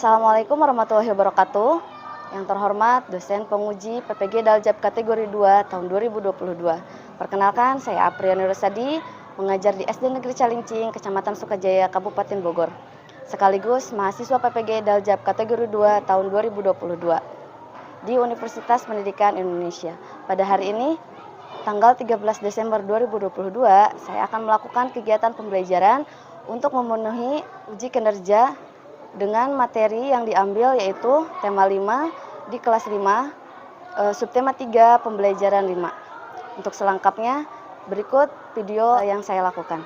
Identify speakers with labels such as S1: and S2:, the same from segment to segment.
S1: Assalamualaikum warahmatullahi wabarakatuh. Yang terhormat dosen penguji PPG Daljab kategori 2 tahun 2022. Perkenalkan, saya Apriani Rosadi, mengajar di SD Negeri Calincing, Kecamatan Sukajaya, Kabupaten Bogor. Sekaligus mahasiswa PPG Daljab kategori 2 tahun 2022 di Universitas Pendidikan Indonesia. Pada hari ini, tanggal 13 Desember 2022, saya akan melakukan kegiatan pembelajaran untuk memenuhi uji kinerja dengan materi yang diambil yaitu tema 5 di kelas 5, subtema 3 pembelajaran 5. Untuk selengkapnya berikut video yang saya lakukan.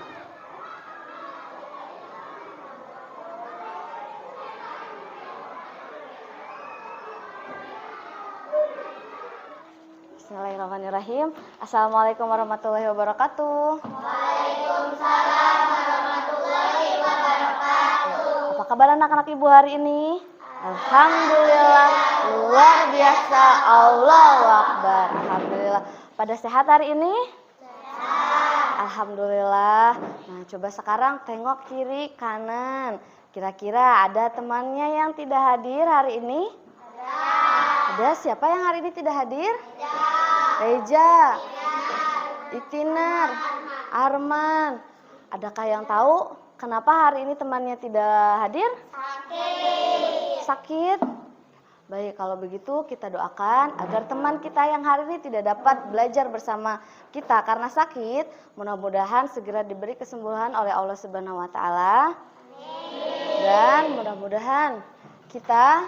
S1: Bismillahirrahmanirrahim. Assalamualaikum warahmatullahi wabarakatuh.
S2: Waalaikumsalam warahmatullahi wabarakatuh.
S1: Apa kabar anak-anak ibu hari ini? Alhamdulillah, luar biasa, Allahu Akbar. Alhamdulillah. Pada sehat hari ini?
S2: Sehat.
S1: Alhamdulillah. Nah, coba sekarang tengok kiri kanan. Kira-kira ada temannya yang tidak hadir hari ini? Ada. Siapa yang hari ini tidak hadir? Reja, Itinar, Arman. Adakah yang tahu kenapa hari ini temannya tidak hadir? Sakit. Baik, kalau begitu kita doakan agar teman kita yang hari ini tidak dapat belajar bersama kita karena sakit, mudah-mudahan segera diberi kesembuhan oleh Allah Subhanahu wa taala. Dan mudah-mudahan kita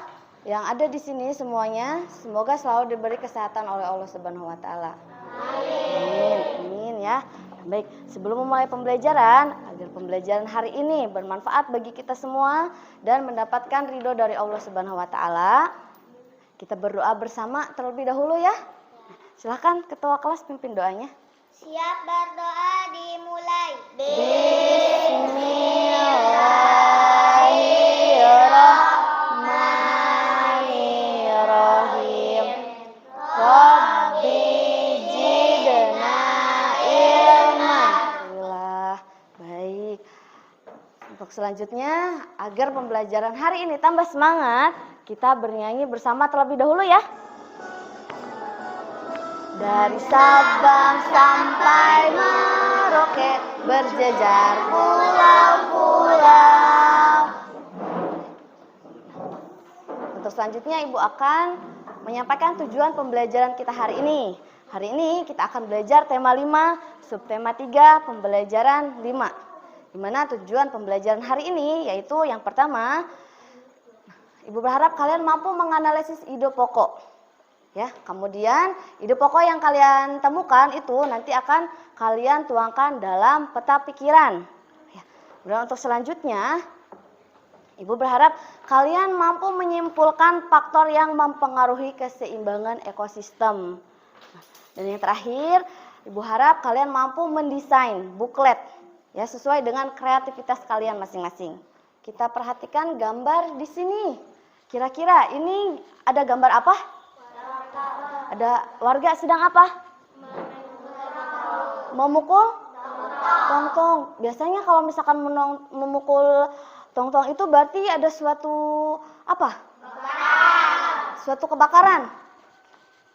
S1: yang ada di sini semuanya semoga selalu diberi kesehatan oleh Allah Subhanahu wa taala. Amin. Amin ya. Baik, sebelum memulai pembelajaran, agar pembelajaran hari ini bermanfaat bagi kita semua dan mendapatkan ridho dari Allah Subhanahu wa taala, kita berdoa bersama terlebih dahulu ya. Silakan ketua kelas pimpin doanya.
S2: Siap berdoa, dimulai.
S1: Bismillahirrahmanirrahim. Rabbi zidna ilman. Alhamdulillah. Baik. Untuk selanjutnya, agar pembelajaran hari ini tambah semangat, kita bernyanyi bersama terlebih dahulu ya. Dari Sabang sampai Merauke, berjejar pulau-pulau. Untuk selanjutnya Ibu akan menyampaikan tujuan pembelajaran kita hari ini. Hari ini kita akan belajar tema 5, subtema 3, pembelajaran 5. Di mana tujuan pembelajaran hari ini yaitu yang pertama, Ibu berharap kalian mampu menganalisis ide pokok. Ya, kemudian ide pokok yang kalian temukan itu nanti akan kalian tuangkan dalam peta pikiran. Ya, kemudian untuk selanjutnya, Ibu berharap kalian mampu menyimpulkan faktor yang mempengaruhi keseimbangan ekosistem. Dan yang terakhir, Ibu harap kalian mampu mendesain buklet ya sesuai dengan kreativitas kalian masing-masing. Kita perhatikan gambar di sini. Kira-kira ini ada gambar apa? Ada warga sedang apa? Memukul tong-tong. Biasanya kalau misalkan memukul tong-tong itu berarti ada suatu apa? Suatu kebakaran.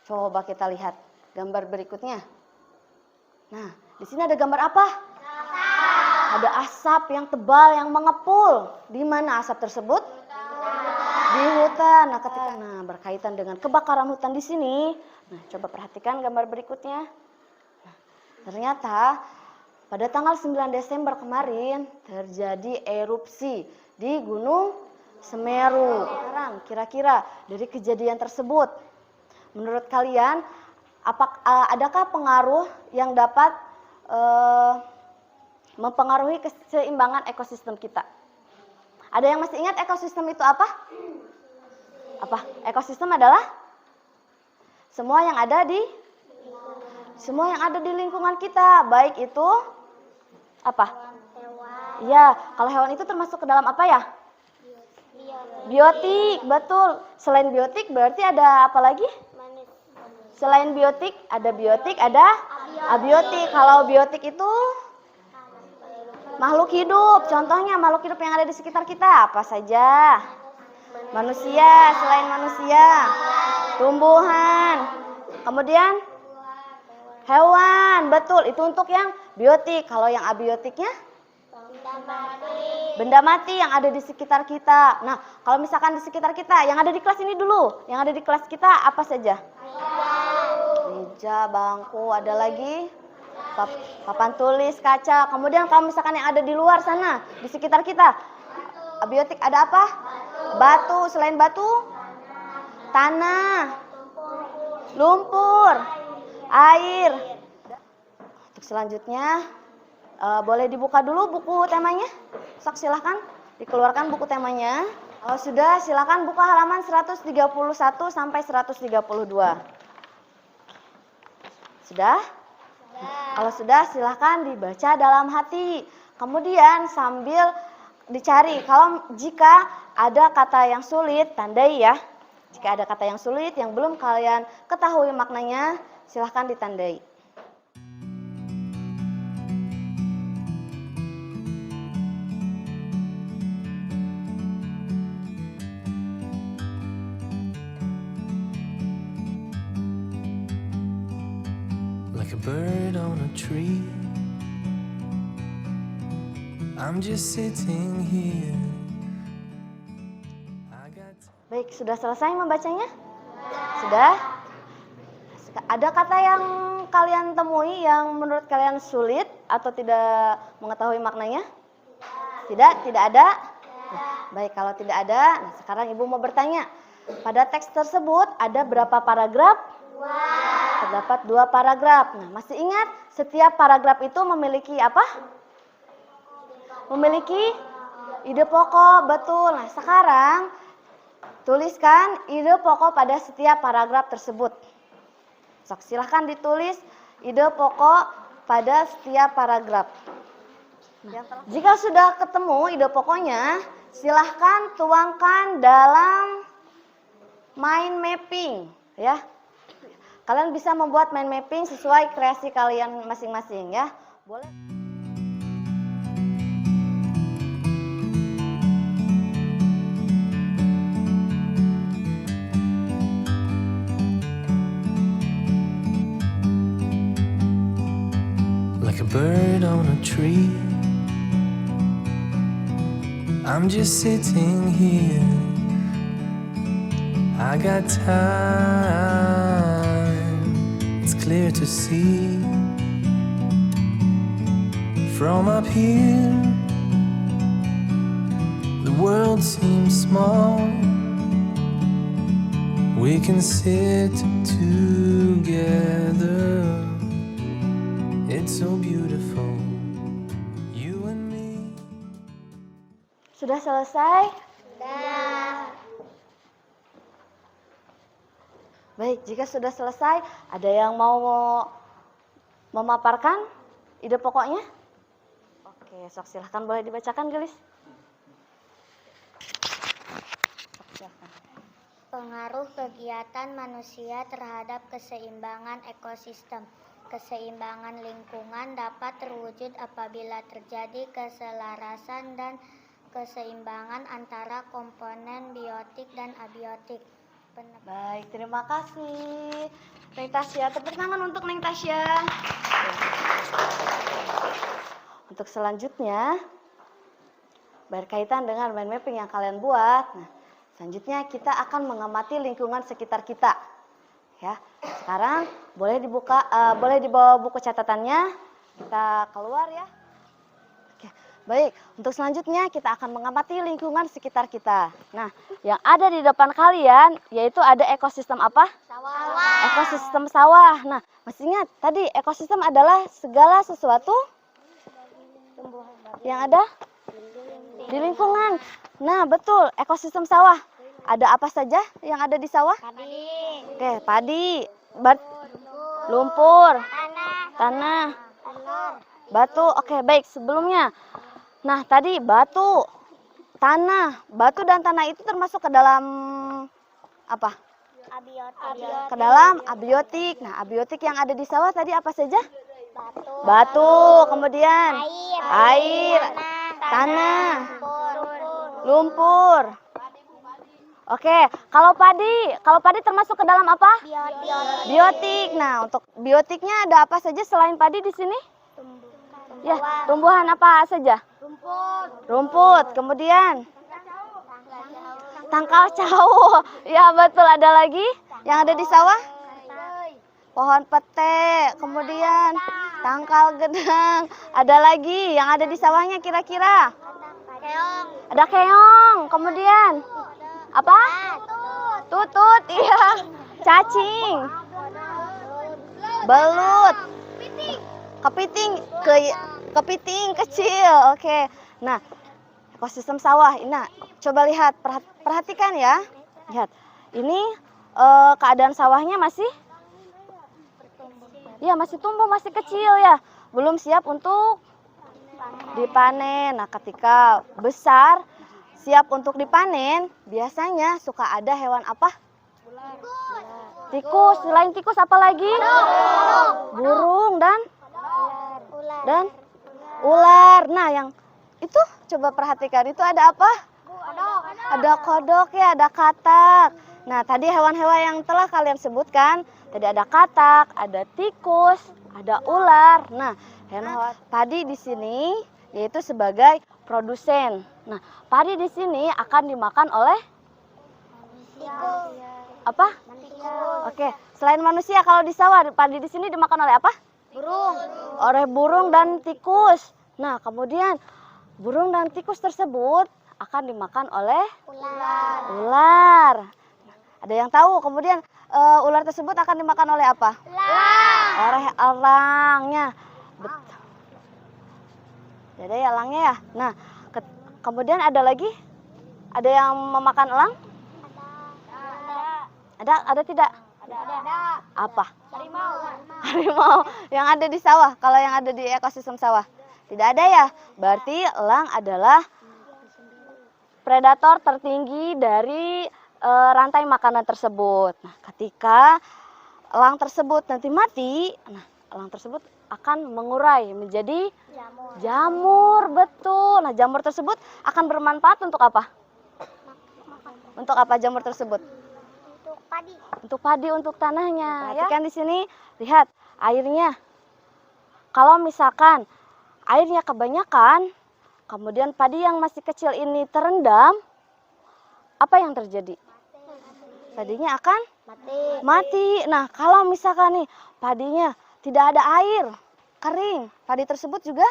S1: Coba kita lihat gambar berikutnya. Nah, di sini ada gambar apa? Ada asap yang tebal yang mengepul. Di mana asap tersebut? Di hutan. Nah, berkaitan dengan kebakaran hutan di sini. Nah, coba perhatikan gambar berikutnya. Nah, ternyata pada tanggal 9 Desember kemarin terjadi erupsi di Gunung Semeru. Sekarang kira-kira dari kejadian tersebut, menurut kalian adakah pengaruh yang dapat mempengaruhi keseimbangan ekosistem kita? Ada yang masih ingat ekosistem itu apa? Apa? Ekosistem adalah semua yang ada di lingkungan kita, baik itu apa? Iya, kalau hewan itu termasuk ke dalam apa ya? Biotik, betul. Selain biotik berarti ada apa lagi? Selain biotik, ada abiotik. Kalau biotik itu makhluk hidup. Contohnya makhluk hidup yang ada di sekitar kita apa saja? Manusia, selain manusia. Tumbuhan. Kemudian hewan, betul. Itu untuk yang biotik. Kalau yang abiotiknya? Benda mati yang ada di sekitar kita. Nah, kalau misalkan di sekitar kita, yang ada di kelas ini dulu. Yang ada di kelas kita apa saja? Meja, bangku, ada lagi? Papan tulis, kaca. Kemudian kalau misalkan yang ada di luar sana, di sekitar kita, abiotik ada apa? Batu. Selain batu? Tanah. Lumpur. Air. Untuk selanjutnya, boleh dibuka dulu buku temanya? Sok silahkan dikeluarkan buku temanya. Kalau sudah silahkan buka halaman 131 sampai 132. Sudah? Kalau sudah silahkan dibaca dalam hati. Kemudian sambil dicari. Kalau jika ada kata yang sulit, tandai ya. Jika ada kata yang sulit yang belum kalian ketahui maknanya, silahkan ditandai.
S3: Like a bird on a tree, I'm just sitting here.
S1: Baik, sudah selesai membacanya? Sudah? Ada kata yang kalian temui yang menurut kalian sulit atau tidak mengetahui maknanya? Tidak? Tidak ada? Baik, kalau tidak ada, nah sekarang Ibu mau bertanya. Pada teks tersebut ada berapa paragraf? Terdapat 2 paragraf. Nah, masih ingat setiap paragraf itu memiliki apa? Memiliki ide pokok, betul. Nah, sekarang tuliskan ide pokok pada setiap paragraf tersebut. Sok, silahkan ditulis ide pokok pada setiap paragraf. Nah, jika sudah ketemu ide pokoknya, silahkan tuangkan dalam mind mapping, ya. Kalian bisa membuat mind mapping sesuai kreasi kalian masing-masing, ya. Boleh.
S3: Like a bird on a tree, I'm just sitting here. I got time, it's clear to see. From up here, the world seems small. We can sit together. It's so beautiful, you and me.
S1: Sudah selesai?
S2: Sudah.
S1: Baik, jika sudah selesai, ada yang mau memaparkan ide pokoknya? Oke, sok silahkan boleh dibacakan, Gelis. Sok silahkan.
S2: Pengaruh kegiatan manusia terhadap keseimbangan ekosistem. Keseimbangan lingkungan dapat terwujud apabila terjadi keselarasan dan keseimbangan antara komponen biotik dan abiotik.
S1: Baik, terima kasih Neng Tasya. Tepuk tangan untuk Neng Tasya. Untuk selanjutnya, berkaitan dengan mind mapping yang kalian buat. Nah, selanjutnya kita akan mengamati lingkungan sekitar kita. Ya, sekarang boleh dibuka, boleh dibawa buku catatannya. Kita keluar ya. Oke, baik. Untuk selanjutnya kita akan mengamati lingkungan sekitar kita. Nah, yang ada di depan kalian yaitu ada ekosistem apa?
S2: Sawah.
S1: Ekosistem sawah. Nah, masih ingat tadi ekosistem adalah segala sesuatu yang ada di lingkungan. Nah, betul, ekosistem sawah. Ada apa saja yang ada di sawah?
S2: Padi.
S1: Oke, padi, lumpur, tanah, batu. Oke, baik, sebelumnya. Nah, tadi batu, batu dan tanah itu termasuk ke dalam apa?
S2: Abiotik.
S1: Ke dalam abiotik. Nah, abiotik yang ada di sawah tadi apa saja?
S2: Batu.
S1: Batu, kemudian air, tanah, lumpur, Oke, kalau padi termasuk ke dalam apa?
S2: Biotik.
S1: Biotik. Nah, untuk biotiknya ada apa saja selain padi di sini? Ya, tumbuhan apa saja? Rumput. Kemudian tangkal cau. Ya, betul. Ada lagi yang ada di sawah? Pohon pete. Kemudian tangkal gedang. Ada lagi yang ada di sawahnya kira-kira?
S2: Keong.
S1: Ada keong. Kemudian apa? Tutut. Iya. Cacing. Belut. Kepiting kecil. Oke. Nah, ekosistem sawah. Nah, coba lihat, perhatikan ya. Lihat. Ini keadaan sawahnya masih tumbuh, masih kecil ya. Belum siap untuk dipanen. Nah, ketika besar, siap untuk dipanen, biasanya suka ada hewan apa? Tikus. Selain tikus apa lagi? Burung dan ular. Nah, yang itu coba perhatikan, itu ada apa? Ada kodok ya, ada katak. Nah, tadi hewan-hewan yang telah kalian sebutkan, tadi ada katak, ada tikus, ada ular. Nah, hewan padi di sini yaitu sebagai produsen. Nah, padi di sini akan dimakan oleh apa? Oke, selain manusia, kalau di sawah padi di sini dimakan oleh apa?
S2: Burung.
S1: Oleh burung dan tikus. Nah, kemudian burung dan tikus tersebut akan dimakan oleh ular. Ada yang tahu? Kemudian ular tersebut akan dimakan oleh apa? Oleh elangnya. Jadi elangnya ya. Nah, kemudian ada lagi? Ada yang memakan elang? Ada tidak?
S2: Ada.
S1: Apa?
S2: Harimau.
S1: Yang ada di sawah. Kalau yang ada di ekosistem sawah tidak ada ya. Berarti elang adalah predator tertinggi dari rantai makanan tersebut. Nah, ketika elang tersebut nanti mati, nah elang tersebut akan mengurai menjadi jamur. Betul. Nah, jamur tersebut akan bermanfaat untuk apa? Untuk apa jamur tersebut? Untuk padi, untuk tanahnya. Perhatikan di sini, lihat airnya. Kalau misalkan airnya kebanyakan, kemudian padi yang masih kecil ini terendam, apa yang terjadi? Padinya akan mati. Nah, kalau misalkan nih padinya tidak ada air, kering, padi tersebut juga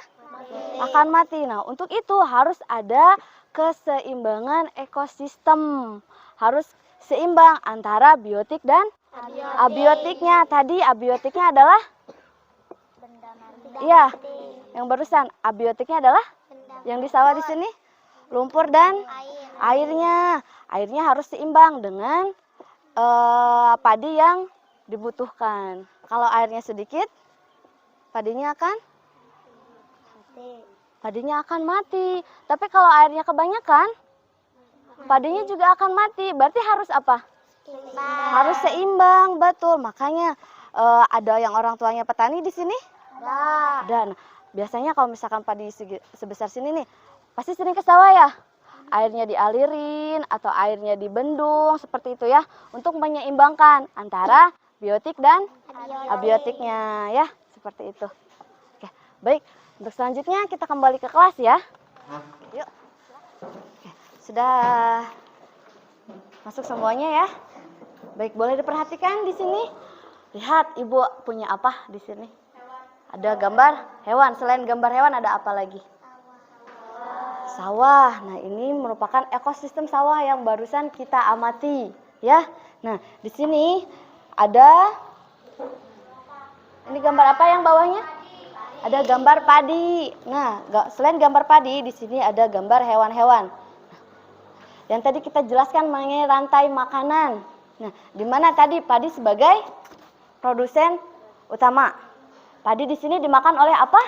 S1: akan mati. Nah, untuk itu harus ada keseimbangan ekosistem. Harus seimbang antara biotik dan abiotiknya. Tadi abiotiknya adalah iya, yang barusan abiotiknya adalah yang di sawah di sini lumpur dan airnya. Airnya harus seimbang dengan padi yang dibutuhkan. Kalau airnya sedikit, padinya akan mati. Tapi kalau airnya kebanyakan, padinya juga akan mati. Berarti harus apa? Harus seimbang, betul. Makanya ada yang orang tuanya petani di sini? Dan biasanya kalau misalkan padi sebesar sini nih, pasti sering ke sawah ya? Airnya dialirin atau airnya dibendung seperti itu ya, untuk menyeimbangkan antara biotik dan abiotiknya ya, seperti itu. Oke, baik. Untuk selanjutnya kita kembali ke kelas ya. Yuk. Oke, sudah masuk semuanya ya. Baik, boleh diperhatikan di sini. Lihat, Ibu punya apa di sini? Ada gambar hewan. Selain gambar hewan ada apa lagi? Sawah. Nah, ini merupakan ekosistem sawah yang barusan kita amati, ya. Nah, di sini ada ini gambar apa yang bawahnya? Ada gambar padi. Nah, selain gambar padi, di sini ada gambar hewan-hewan. Yang tadi kita jelaskan mengenai rantai makanan. Nah, di mana tadi padi sebagai produsen utama. Padi di sini dimakan oleh apa?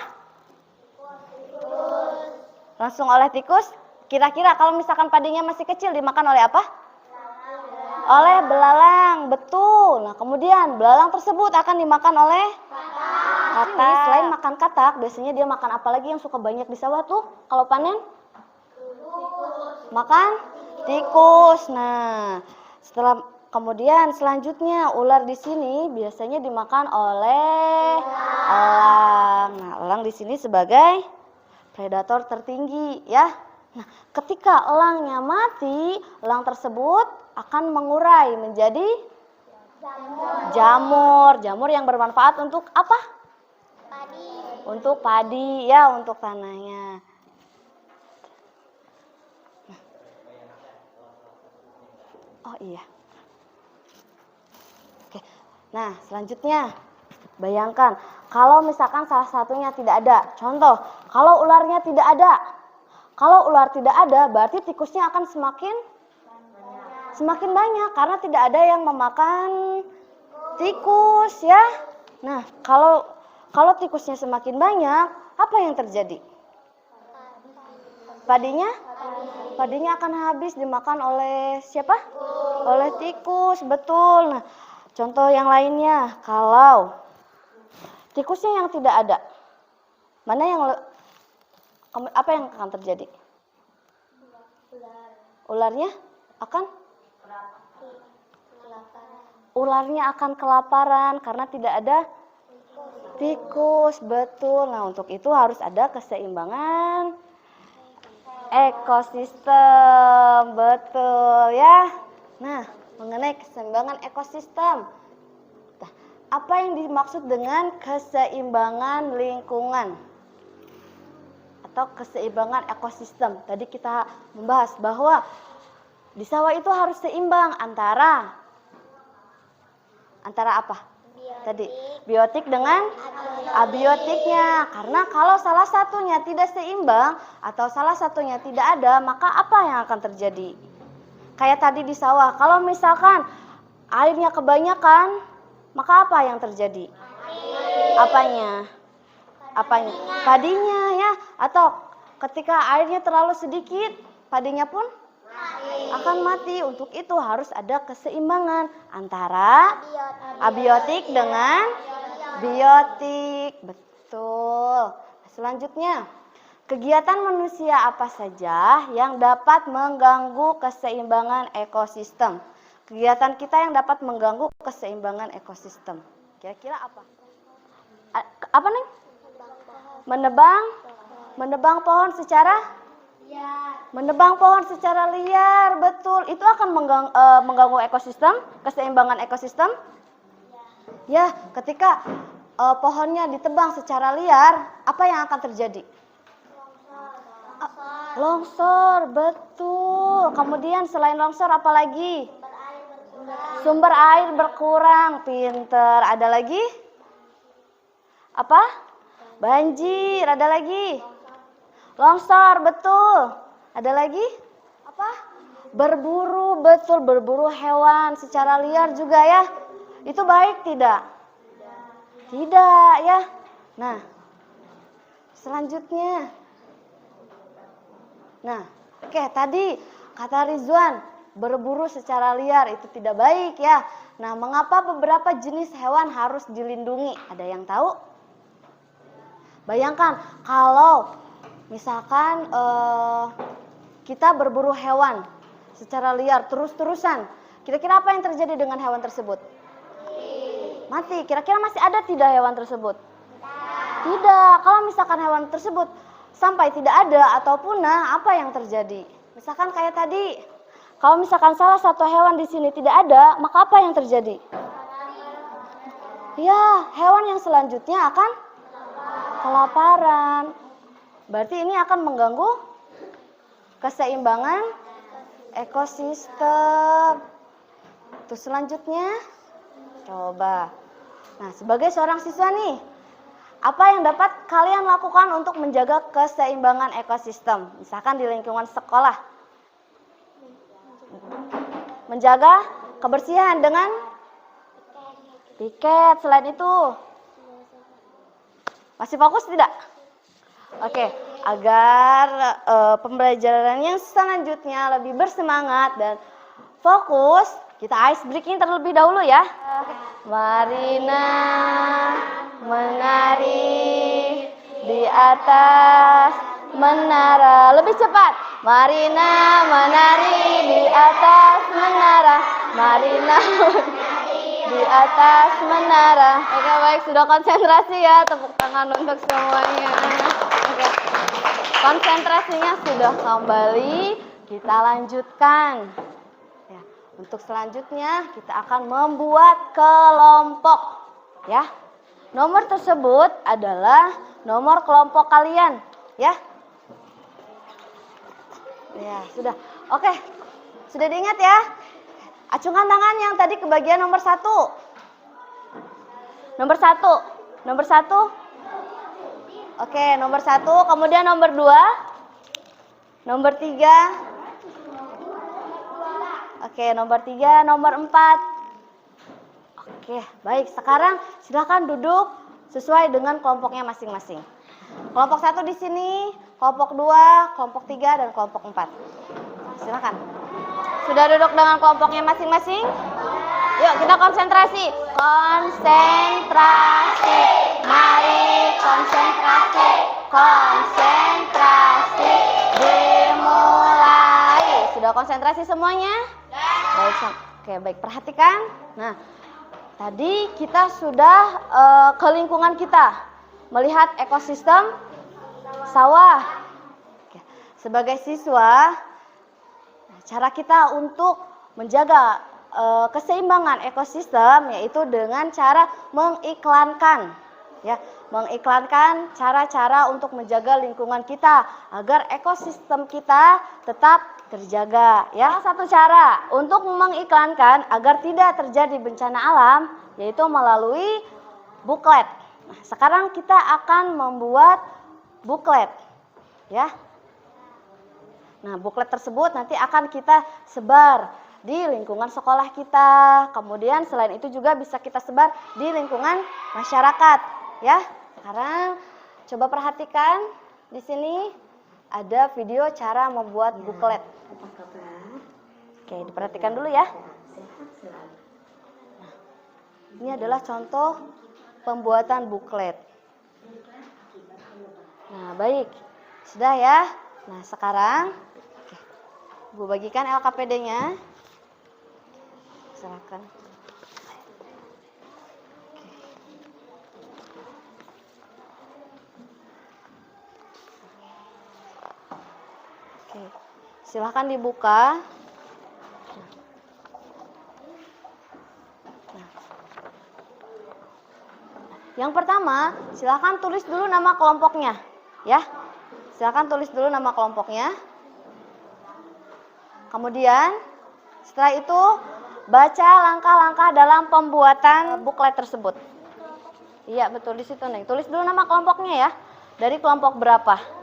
S1: Langsung oleh tikus. Kira-kira kalau misalkan padinya masih kecil dimakan oleh apa? Oleh belalang, betul. Nah, kemudian belalang tersebut akan dimakan oleh katak. Selain makan katak, biasanya dia makan apa lagi yang suka banyak di sawah tuh kalau panen? Makan tikus. Nah, kemudian selanjutnya ular di sini biasanya dimakan oleh elang. Nah, elang di sini sebagai predator tertinggi ya. Nah, ketika elangnya mati, elang tersebut akan mengurai menjadi jamur. Jamur yang bermanfaat untuk apa?
S2: Padi.
S1: Untuk padi ya, untuk tanahnya. Oh iya. Oke. Nah, selanjutnya bayangkan kalau misalkan salah satunya tidak ada. Contoh, kalau ularnya tidak ada. Kalau ular tidak ada, berarti tikusnya akan semakin banyak karena tidak ada yang memakan tikus ya. Nah, kalau tikusnya semakin banyak, apa yang terjadi? Padinya akan habis dimakan oleh siapa? Oleh tikus, betul. Nah, contoh yang lainnya, kalau tikusnya yang tidak ada, apa yang akan terjadi? Ularnya akan kelaparan karena tidak ada tikus, betul. Nah, untuk itu harus ada keseimbangan ekosistem, betul ya. Nah, mengenai keseimbangan ekosistem, apa yang dimaksud dengan keseimbangan lingkungan atau keseimbangan ekosistem? Tadi kita membahas bahwa di sawah itu harus seimbang antara apa? Tadi biotik dengan abiotiknya. Karena kalau salah satunya tidak seimbang atau salah satunya tidak ada, maka apa yang akan terjadi? Kayak tadi di sawah, kalau misalkan airnya kebanyakan, maka apa yang terjadi? Apanya? Padinya ya. Atau ketika airnya terlalu sedikit, padinya pun akan mati. Untuk itu harus ada keseimbangan antara abiotik dengan biotik. Betul. Selanjutnya, kegiatan manusia apa saja yang dapat mengganggu keseimbangan ekosistem? Kegiatan kita yang dapat mengganggu keseimbangan ekosistem. Kira-kira apa? Apa nih? Menebang pohon secara liar, betul. Itu akan mengganggu ekosistem, keseimbangan ekosistem. Ya, ketika pohonnya ditebang secara liar, apa yang akan terjadi? Longsor, betul. Kemudian selain longsor apa lagi? Sumber air berkurang, pinter. Ada lagi? Apa? Banjir, ada lagi? Longsor, betul. Ada lagi? Apa? Berburu, betul. Berburu hewan secara liar juga ya. Itu baik tidak? Tidak ya. Nah, selanjutnya. Nah, oke, tadi kata Rizwan, berburu secara liar itu tidak baik ya. Nah, mengapa beberapa jenis hewan harus dilindungi? Ada yang tahu? Bayangkan kalau misalkan kita berburu hewan secara liar terus-terusan, kira-kira apa yang terjadi dengan hewan tersebut? Mati. Kira-kira masih ada tidak hewan tersebut? Tidak. Kalau misalkan hewan tersebut sampai tidak ada atau punah, apa yang terjadi? Misalkan kayak tadi, kalau misalkan salah satu hewan di sini tidak ada, maka apa yang terjadi? Ya, hewan yang selanjutnya akan kelaparan. Berarti ini akan mengganggu keseimbangan ekosistem. Terus selanjutnya, coba. Nah, sebagai seorang siswa nih, apa yang dapat kalian lakukan untuk menjaga keseimbangan ekosistem? Misalkan di lingkungan sekolah. Menjaga kebersihan dengan piket. Selain itu, masih fokus tidak? Oke, agar pembelajaran yang selanjutnya lebih bersemangat dan fokus, kita ice breaking terlebih dahulu ya. Marina menari di atas menara. Lebih cepat. Marina menari di atas menara. Marina di atas menara. Oke, baik, sudah konsentrasi ya. Tepuk tangan untuk semuanya. Oke. Konsentrasinya sudah kembali. Kita lanjutkan. Ya, untuk selanjutnya kita akan membuat kelompok. Ya. Nomor tersebut adalah nomor kelompok kalian, ya. Ya, sudah. Oke. Sudah diingat ya? Acungkan tangan yang tadi ke bagian nomor 1. Nomor 1. Nomor 1. Oke, nomor 1, kemudian nomor 2. Nomor 3. Oke, nomor 3, nomor 4. Oke, baik. Sekarang silakan duduk sesuai dengan kelompoknya masing-masing. Kelompok 1 di sini, kelompok 2, kelompok 3, dan kelompok 4. Silakan. Sudah duduk dengan kelompoknya masing-masing? Yuk, kita konsentrasi. Konsentrasi. Mari konsentrasi. Konsentrasi. Dimulai. Sudah konsentrasi semuanya? Baik, oke, baik. Perhatikan. Nah, tadi kita sudah ke lingkungan kita, melihat ekosistem sawah. Oke. Sebagai siswa, cara kita untuk menjaga keseimbangan ekosistem yaitu dengan cara mengiklankan, ya, mengiklankan cara-cara untuk menjaga lingkungan kita agar ekosistem kita tetap terjaga, ya. Satu cara untuk mengiklankan agar tidak terjadi bencana alam yaitu melalui buklet. Nah, sekarang kita akan membuat buklet, ya. Nah, buklet tersebut nanti akan kita sebar di lingkungan sekolah kita. Kemudian selain itu juga bisa kita sebar di lingkungan masyarakat, ya. Sekarang coba perhatikan di sini ada video cara membuat buklet. Oke, diperhatikan dulu ya. Nah, ini adalah contoh pembuatan buklet. Nah, baik. Sudah ya. Nah, sekarang Bu bagikan LKPD-nya. Silakan. Oke. Silakan dibuka. Nah. Yang pertama, silakan tulis dulu nama kelompoknya, ya. Silakan tulis dulu nama kelompoknya. Kemudian setelah itu baca langkah-langkah dalam pembuatan buklet tersebut. Iya, betul, di situ nih. Tulis dulu nama kelompoknya ya. Dari kelompok berapa?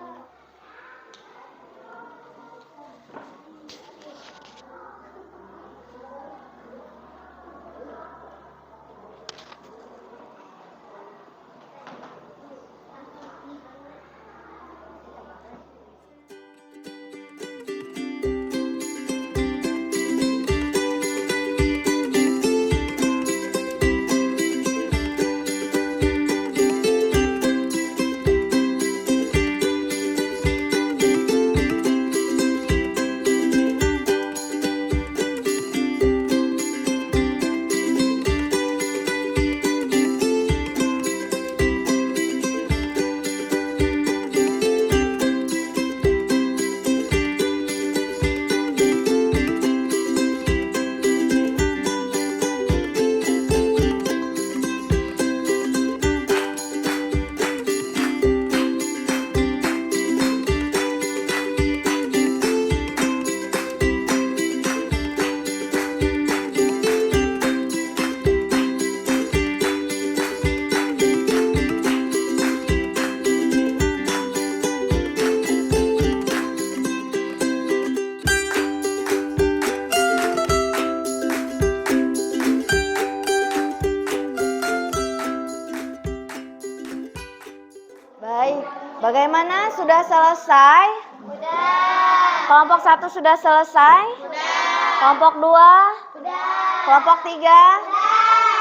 S1: Baik, bagaimana? Sudah selesai?
S2: Udah.
S1: Kelompok 1 sudah selesai?
S2: Udah.
S1: Kelompok 2?
S2: Udah.
S1: Kelompok 3?
S2: Udah.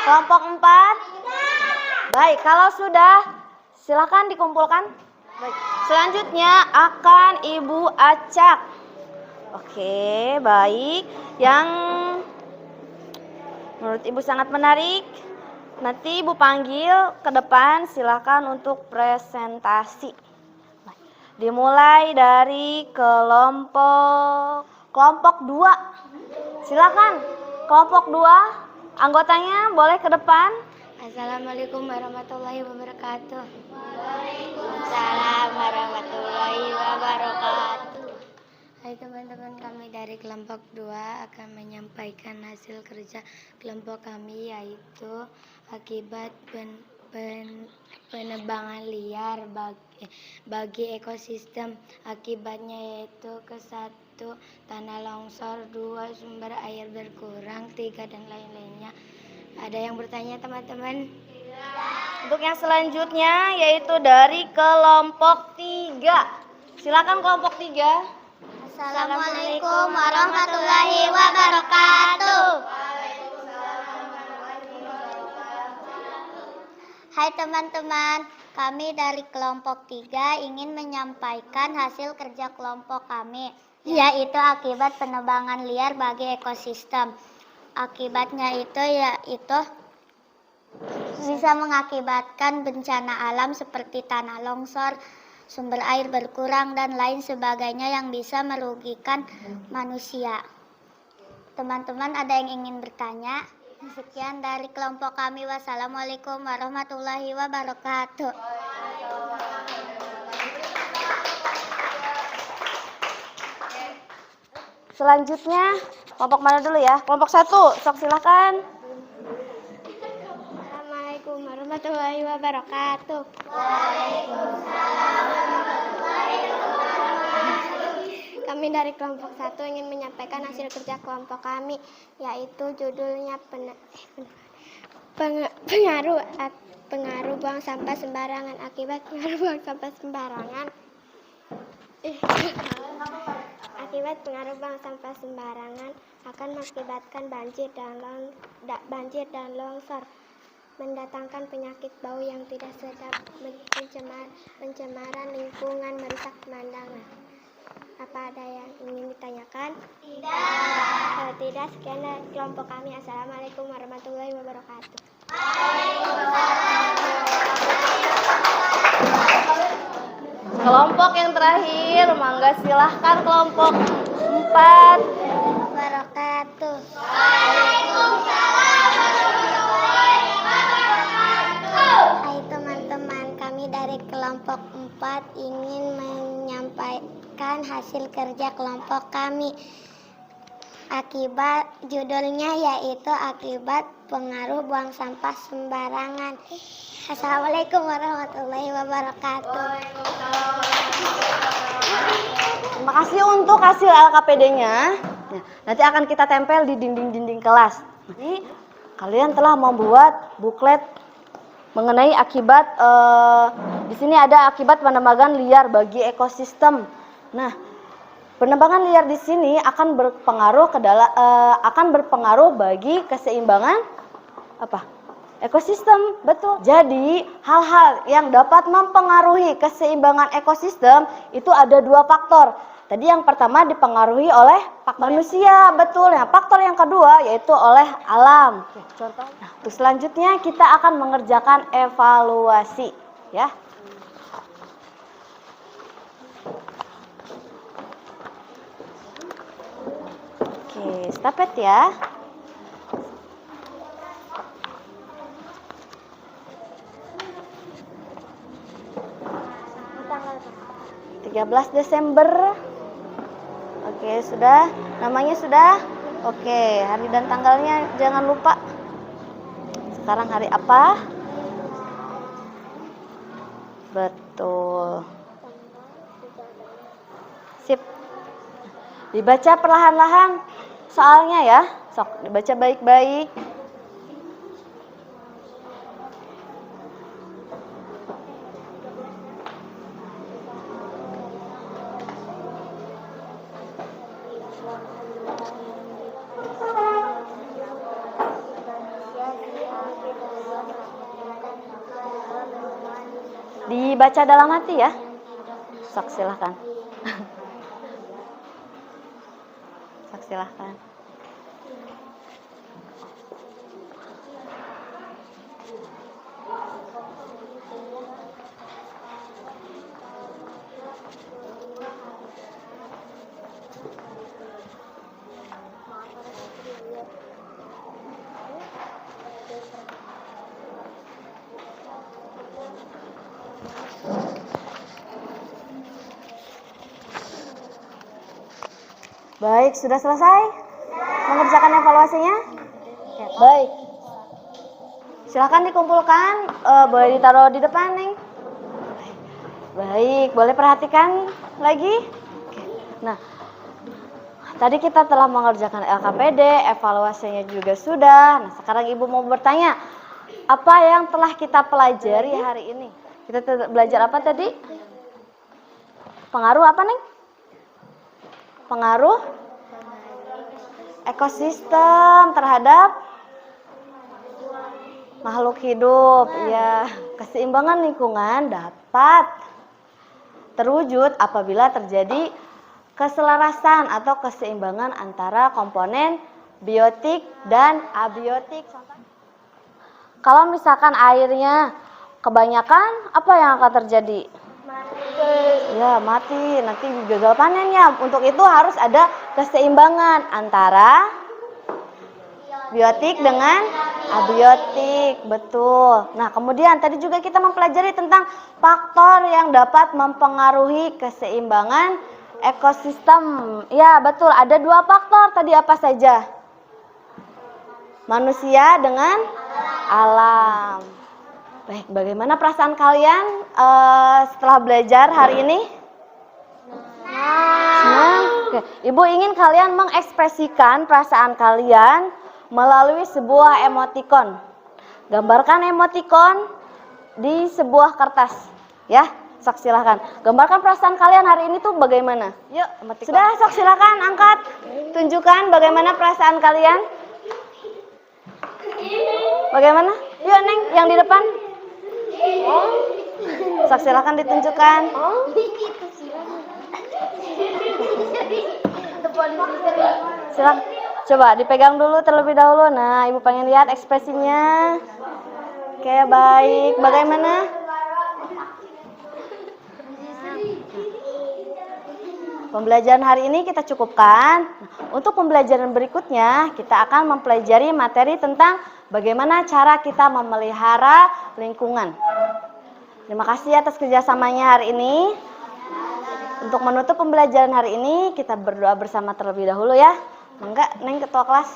S1: Kelompok 4?
S2: Udah.
S1: Baik, kalau sudah silakan dikumpulkan. Baik. Selanjutnya akan Ibu acak. Oke, baik. Yang menurut Ibu sangat menarik, nanti Ibu panggil ke depan, silakan untuk presentasi. Dimulai dari kelompok 2. Silakan kelompok 2, anggotanya boleh ke depan.
S2: Assalamualaikum warahmatullahi wabarakatuh. Waalaikumsalam warahmatullahi wabarakatuh. Hai teman-teman, kami dari kelompok 2 akan menyampaikan hasil kerja kelompok kami, yaitu akibat penebangan liar bagi ekosistem. Akibatnya yaitu ke-1, tanah longsor, 2, sumber air berkurang, 3, dan lain-lainnya. Ada yang bertanya teman-teman?
S1: Untuk yang selanjutnya yaitu dari kelompok 3. Silakan kelompok 3.
S2: Assalamualaikum warahmatullahi wabarakatuh. Hai teman-teman, kami dari kelompok 3 ingin menyampaikan hasil kerja kelompok kami, yaitu akibat penebangan liar bagi ekosistem. Akibatnya yaitu bisa mengakibatkan bencana alam seperti tanah longsor, sumber air berkurang, dan lain sebagainya yang bisa merugikan manusia. Teman-teman ada yang ingin bertanya? Sekian dari kelompok kami. Wassalamualaikum warahmatullahi wabarakatuh.
S1: Selanjutnya kelompok mana dulu ya? Kelompok 1, sok silakan.
S2: Assalamualaikum warahmatullahi wabarakatuh. Kami dari kelompok 1 ingin menyampaikan hasil kerja kelompok kami, yaitu judulnya pengaruh buang sampah sembarangan. Akibat pengaruh buang sampah sembarangan akan mengakibatkan banjir dan longsor, mendatangkan penyakit bau yang tidak sedap, pencemaran lingkungan, merusak pemandangan. Apa ada yang ingin ditanyakan? Tidak. Kalau tidak, sekian dari kelompok kami. Assalamualaikum warahmatullahi wabarakatuh.
S1: Kelompok yang terakhir, mangga silahkan kelompok 4.
S2: Wabarakatuh. Hai teman-teman, kami dari kelompok 4 ingin menyampaikan hasil kerja kelompok kami. Judulnya yaitu akibat pengaruh buang sampah sembarangan. Assalamualaikum warahmatullahi wabarakatuh.
S1: Terima kasih untuk hasil LKPD-nya. Nah, nanti akan kita tempel di dinding-dinding kelas. Jadi kalian telah membuat buklet mengenai akibat di sini ada akibat penebangan liar bagi ekosistem. Nah, penebangan liar di sini akan berpengaruh bagi keseimbangan ekosistem, betul. Jadi hal-hal yang dapat mempengaruhi keseimbangan ekosistem itu ada 2 faktor. Tadi yang pertama dipengaruhi oleh manusia, betul. Nah, faktor yang kedua yaitu oleh alam. Contoh. Nah, untuk selanjutnya kita akan mengerjakan evaluasi, ya. Oke, stafet ya.
S2: Tanggal
S1: 13 Desember. Oke, sudah. Namanya sudah? Oke, hari dan tanggalnya jangan lupa. Sekarang hari apa? Betul. Sip. Dibaca perlahan-lahan soalnya ya. Sok, dibaca baik-baik. Dibaca dalam hati ya. Sok, silahkan. Silahkan. Baik, sudah selesai mengerjakan evaluasinya? Ya, baik. Silahkan dikumpulkan, boleh ditaruh di depan, Neng. Baik, boleh perhatikan lagi. Oke. Nah, tadi kita telah mengerjakan LKPD, evaluasinya juga sudah. Nah, sekarang Ibu mau bertanya, apa yang telah kita pelajari hari ini? Kita belajar apa tadi? Pengaruh apa, Neng? Pengaruh ekosistem terhadap makhluk hidup. Ya, keseimbangan lingkungan dapat terwujud apabila terjadi keselarasan atau keseimbangan antara komponen biotik dan abiotik. Kalau misalkan airnya kebanyakan, apa yang akan terjadi? Ya, mati, nanti gagal panen ya. Untuk itu harus ada keseimbangan antara biotik dengan abiotik, betul. Nah, kemudian tadi juga kita mempelajari tentang faktor yang dapat mempengaruhi keseimbangan ekosistem. Ya, betul, ada 2 faktor. Tadi apa saja? Manusia dengan alam. Baik, bagaimana perasaan kalian setelah belajar hari ini? Senang. Oke. Ibu ingin kalian mengekspresikan perasaan kalian melalui sebuah emotikon. Gambarkan emotikon di sebuah kertas. Ya, sok silakan. Gambarkan perasaan kalian hari ini tuh bagaimana? Yuk, emotikon. Sudah, sok silakan angkat. Tunjukkan bagaimana perasaan kalian. Bagaimana? Yuk, Neng, yang di depan. Sok silakan ditunjukkan. Silakan. Coba dipegang dulu terlebih dahulu. Nah, Ibu pengen lihat ekspresinya. Oke, baik. Bagaimana? Pembelajaran hari ini kita cukupkan. Untuk pembelajaran berikutnya, kita akan mempelajari materi tentang bagaimana cara kita memelihara lingkungan. Terima kasih atas kerjasamanya hari ini. Untuk menutup pembelajaran hari ini, kita berdoa bersama terlebih dahulu ya. Enggak, Neng ketua kelas.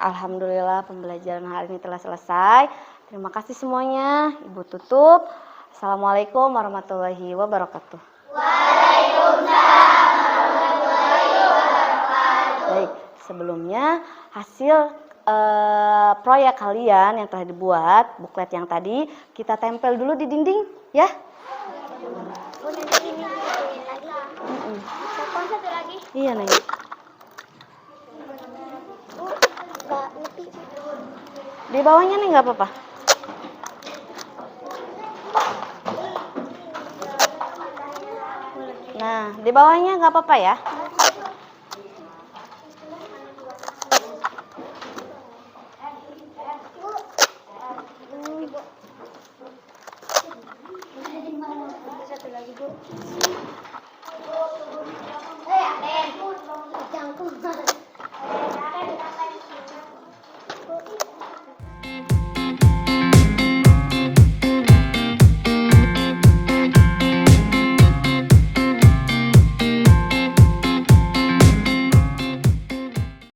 S1: Alhamdulillah pembelajaran hari ini telah selesai. Terima kasih semuanya. Ibu tutup. Assalamualaikum warahmatullahi wabarakatuh. Waalaikumsalam warahmatullahi wabarakatuh. Baik, sebelumnya hasil proyek kalian yang telah dibuat, buklet yang tadi, kita tempel dulu di dinding, ya.
S2: Satu lagi.
S1: Iya, Neng. Di bawahnya nih nggak apa-apa. Nah, di bawahnya nggak apa-apa ya.